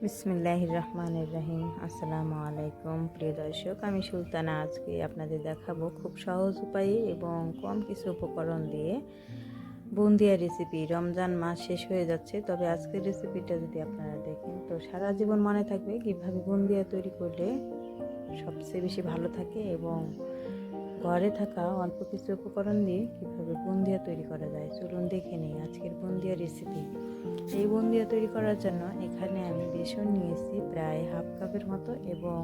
বিসমিল্লাহির রহমানির রহিম। আসসালামু আলাইকুম প্রিয় দর্শক, আমি সুলতানা। আজকে আপনাদের দেখাবো খুব সহজ উপায়ে এবং কম কিছু উপকরণ দিয়ে বুন্দিয়া রেসিপি। রমজান মাস শেষ হয়ে যাচ্ছে, তবে আজকের রেসিপিটা যদি আপনারা দেখেন তো সারা জীবন মনে থাকবে কীভাবে বুন্দিয়া তৈরি করলে সবচেয়ে বেশি ভালো থাকে এবং ঘরে থাকা অল্প কিছু উপকরণ দিয়ে কীভাবে বুন্দিয়া তৈরি করা যায়। চলুন দেখে নিই আজকের বুন্দিয়া রেসিপি। এই বুন্দিয়া তৈরি করার জন্য এখানে আমি বেসন নিয়েছি প্রায় হাফ কাপের মতো এবং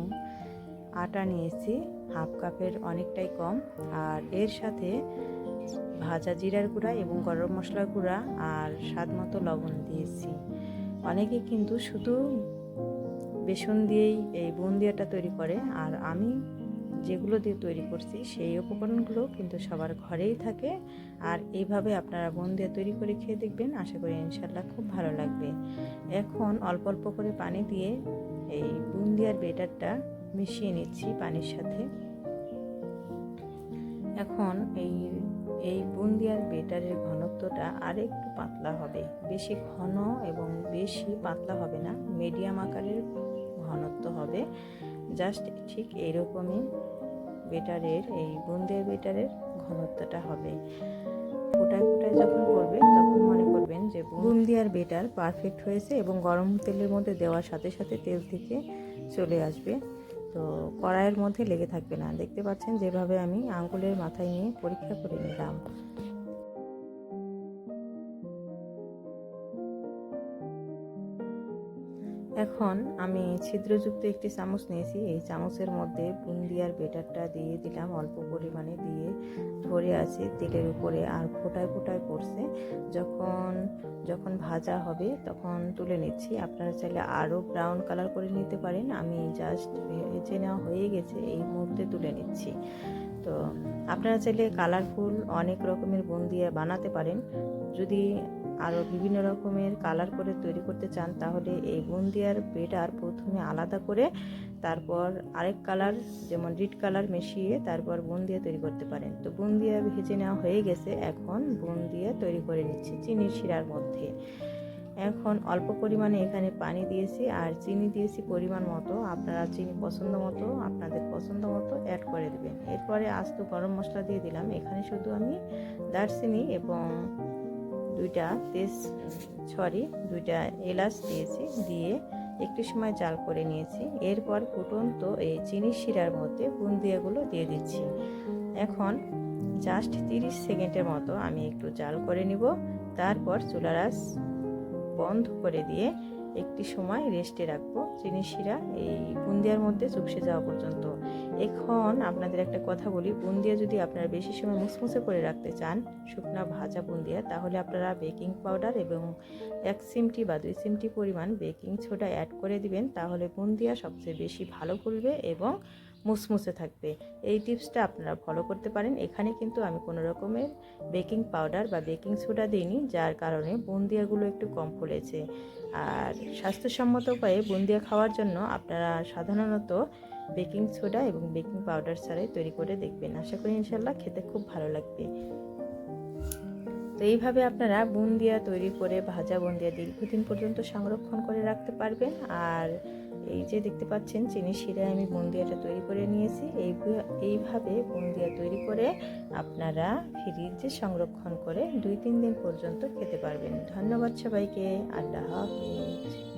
আটা নিয়েছি হাফ কাপের অনেকটাই কম, আর এর সাথে ভাজা জিরার গুঁড়া এবং গরম মশলার গুঁড়া আর স্বাদ মতো লবণ দিয়েছি। অনেকে কিন্তু শুধু বেসন দিয়েই এই বুন্দিয়াটা তৈরি করে, আর আমি যেগুলো দিয়ে তৈরি করছি সেই উপকরণগুলো কিন্তু সবার ঘরেই থাকে। আর এইভাবে আপনারা বুন্দিয়া তৈরি করে খেয়ে দেখবেন, আশা করি ইনশাল্লাহ খুব ভালো লাগবে। এখন অল্প অল্প করে পানি দিয়ে এই বুন্দিয়ার বেটারটা মিশিয়ে নিচ্ছি পানির সাথে। এখন এই বুন্দিয়ার বেটারের ঘনত্বটা আর একটু পাতলা হবে, বেশি ঘন এবং বেশি পাতলা হবে না, মিডিয়াম আকারের ঘনত্ব হবে। জাস্ট ঠিক এইরকমই এই বুন্দিয়ার বেটারের ঘনত্বটা হবে। ফোটায় ফোটায় যখন পড়বে তখন মনে করবেন যে বুন্দিয়ার বেটার পারফেক্ট হয়েছে এবং গরম তেলের মধ্যে দেওয়ার সাথে সাথে তেল থেকে চলে আসবে, তো কড়াইয়ের মধ্যে লেগে থাকবে না। দেখতে পাচ্ছেন যেভাবে আমি আঙ্গুলের মাথায় নিয়ে পরীক্ষা করে নিলাম। এখন আমি ছিদ্রযুক্ত একটি চামচ নিয়েছি, এই চামচের মধ্যে বুন্দিয়ার বেটারটা দিয়ে দিলাম, অল্প পরিমাণে দিয়ে ধরে আছে তেলের উপরে আর ফোটায় ফোটায় পড়ছে। যখন ভাজা হবে তখন তুলে নিচ্ছি। আপনারা চাইলে আরও ব্রাউন কালার করে নিতে পারেন, আমি জাস্ট ভেজে নেওয়া হয়ে গেছে, এই মুহূর্তে তুলে নিচ্ছি। তো আপনারা চাইলে কালারফুল অনেক রকমের বুন্দিয়া বানাতে পারেন। যদি আরও বিভিন্ন রকমের কালার করে তৈরি করতে চান তাহলে এই বুন্দিয়ার বেটার প্রথমে আলাদা করে তারপর আরেক কালার যেমন রেড কালার মিশিয়ে তারপর বুন্দিয়া তৈরি করতে পারেন। তো বুন্দিয়া ভেজে নেওয়া হয়ে গেছে, এখন বুন্দিয়া তৈরি করে নিচ্ছি চিনির শিরার মধ্যে। এখন অল্প পরিমাণে এখানে পানি দিয়েছি আর চিনি দিয়েছি পরিমাণ মতো। আপনারা চিনি আপনাদের পছন্দ মতো অ্যাড করে দেবেন। এরপরে আস্ত গরম মশলা দিয়ে দিলাম। এখানে শুধু আমি দারচিনি এবং দুইটা এলাচ দিয়েছি, দিয়ে একটু সময় জাল করে নিয়েছি। এরপর ফুটন্ত এই চিনি শিরার মধ্যে বুন্দিয়াগুলো দিয়ে দিচ্ছি। এখন জাস্ট 30 সেকেন্ডের মতো আমি একটু জাল করে নিব, তারপর চুলার আঁচ বন্ধ করে দিয়ে একটি সময় রেস্টে রাখবো চিনি শিরা এই বুন্দিয়ার মধ্যে চুপসে যাওয়া পর্যন্ত। এখন আপনাদের একটা কথা বলি, বুন্দিয়া যদি আপনারা বেশি সময় মুসমুসে করে রাখতে চান, শুকনো ভাজা বুন্দিয়া, তাহলে আপনারা বেকিং পাউডার এবং 1 চিমটি বা 2 চিমটি পরিমাণ বেকিং সোডা অ্যাড করে দিবেন, তাহলে বুন্দিয়া সবচেয়ে বেশি ভালো ফুলবে এবং মুসমুসে থাকবে। এই টিপসটা আপনারা ফলো করতে পারেন। এখানে কিন্তু আমি কোনো রকমের বেকিং পাউডার বা বেকিং সোডা দিইনি, যার কারণে বুন্দিয়াগুলো একটু কম ফুলেছে। আর স্বাস্থ্যসম্মত উপায়ে বুন্দিয়া খাওয়ার জন্য আপনারা সাধারণত বেকিং সোডা এবং বেকিং পাউডার ছাড়াই তৈরি করে দেখবেন, আশা করি ইনশাল্লাহ খেতে খুব ভালো লাগবে। তো এইভাবে আপনারা বুন্দিয়া তৈরি করে ভাজা বুন্দিয়া দীর্ঘদিন পর্যন্ত সংরক্ষণ করে রাখতে পারবেন। আর এই যে দেখতে পাচ্ছেন চিনি শিরায় আমি বুন্দিয়াটা তৈরি করে নিয়েছি, এইভাবে বুন্দিয়া তৈরি করে আপনারা ফ্রিজে সংরক্ষণ করে 2-3 দিন পর্যন্ত খেতে পারবেন। ধন্যবাদ সবাইকে। আল্লাহ হাফেজ।